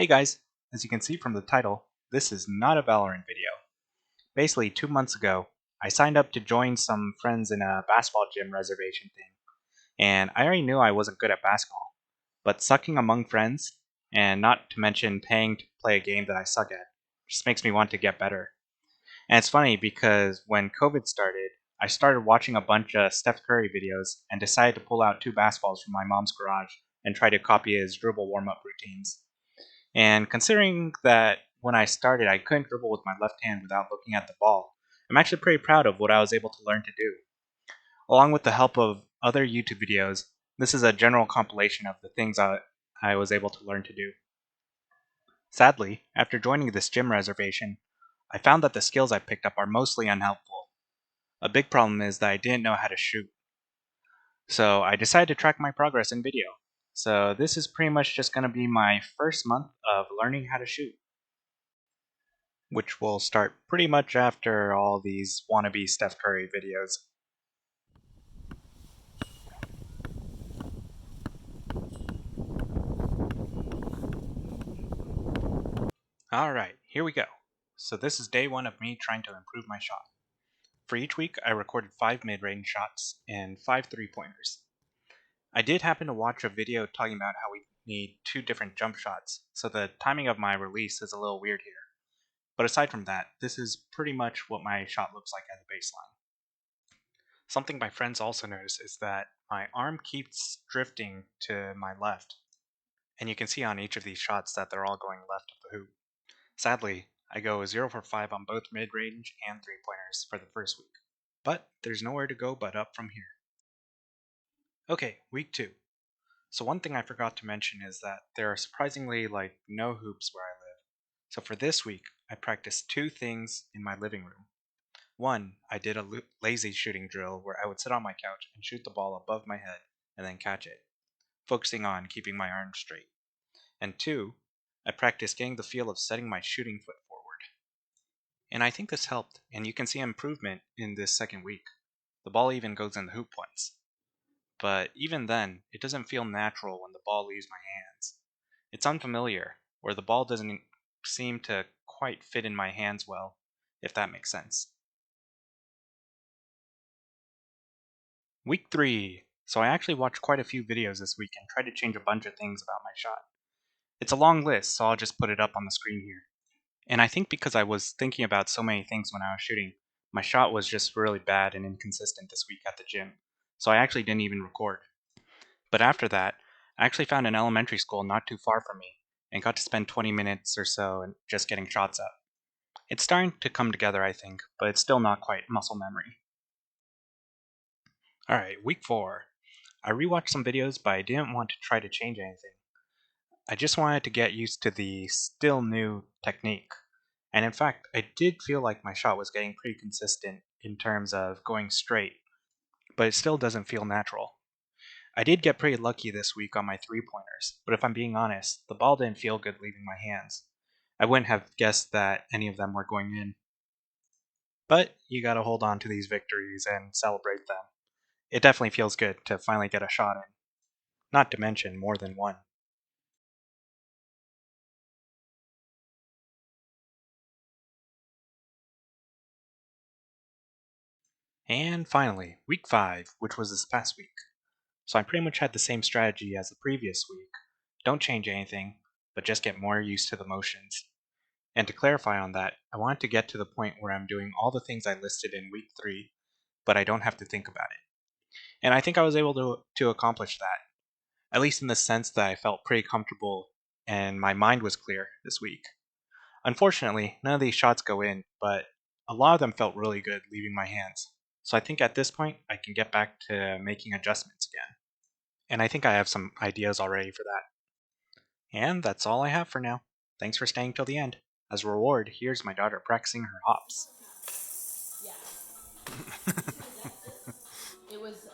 Hey guys, as you can see from the title, this is not a Valorant video. Basically, 2 months ago, I signed up to join some friends in a basketball gym reservation thing, and I already knew I wasn't good at basketball, but sucking among friends, and not to mention paying to play a game that I suck at, just makes me want to get better. And it's funny because when COVID started, I started watching a bunch of Steph Curry videos and decided to pull out two basketballs from my mom's garage and try to copy his dribble warm-up routines. And considering that when I started I couldn't dribble with my left hand without looking at the ball, I'm actually pretty proud of what I was able to learn to do. Along with the help of other YouTube videos, this is a general compilation of the things I was able to learn to do. Sadly, after joining this gym reservation, I found that the skills I picked up are mostly unhelpful. A big problem is that I didn't know how to shoot. So I decided to track my progress in video. So this is pretty much just going to be my first month of learning how to shoot, which will start pretty much after all these wannabe Steph Curry videos. Alright, here we go. So this is day one of me trying to improve my shot. For each week, I recorded 5 mid-range shots and 5 3-pointers. I did happen to watch a video talking about how we need 2 different jump shots, so the timing of my release is a little weird here. But aside from that, this is pretty much what my shot looks like as a baseline. Something my friends also notice is that my arm keeps drifting to my left, and you can see on each of these shots that they're all going left of the hoop. Sadly, I go 0 for 5 on both mid-range and 3-pointers for the first week, but there's nowhere to go but up from here. Okay, week 2. So one thing I forgot to mention is that there are surprisingly no hoops where I live. So for this week, I practiced 2 things in my living room. One, I did a lazy shooting drill where I would sit on my couch and shoot the ball above my head and then catch it, focusing on keeping my arms straight. And 2, I practiced getting the feel of setting my shooting foot forward. And I think this helped, and you can see improvement in this second week. The ball even goes in the hoop once. But even then, it doesn't feel natural when the ball leaves my hands. It's unfamiliar, where the ball doesn't seem to quite fit in my hands well, if that makes sense. Week 3. So I actually watched quite a few videos this week and tried to change a bunch of things about my shot. It's a long list, so I'll just put it up on the screen here. And I think because I was thinking about so many things when I was shooting, my shot was just really bad and inconsistent this week at the gym, so I actually didn't even record. But after that, I actually found an elementary school not too far from me, and got to spend 20 minutes or so and just getting shots up. It's starting to come together, I think, but it's still not quite muscle memory. Alright, week 4. I rewatched some videos, but I didn't want to try to change anything. I just wanted to get used to the still new technique. And in fact, I did feel like my shot was getting pretty consistent in terms of going straight, but it still doesn't feel natural. I did get pretty lucky this week on my 3-pointers, but if I'm being honest, the ball didn't feel good leaving my hands. I wouldn't have guessed that any of them were going in. But you gotta hold on to these victories and celebrate them. It definitely feels good to finally get a shot in. Not to mention more than one. And finally, week 5, which was this past week. So I pretty much had the same strategy as the previous week. Don't change anything, but just get more used to the motions. And to clarify on that, I wanted to get to the point where I'm doing all the things I listed in week 3, but I don't have to think about it. And I think I was able to accomplish that, at least in the sense that I felt pretty comfortable and my mind was clear this week. Unfortunately, none of these shots go in, but a lot of them felt really good leaving my hands. So I think at this point, I can get back to making adjustments again. And I think I have some ideas already for that. And that's all I have for now. Thanks for staying till the end. As a reward, here's my daughter practicing her hops. Yeah. It was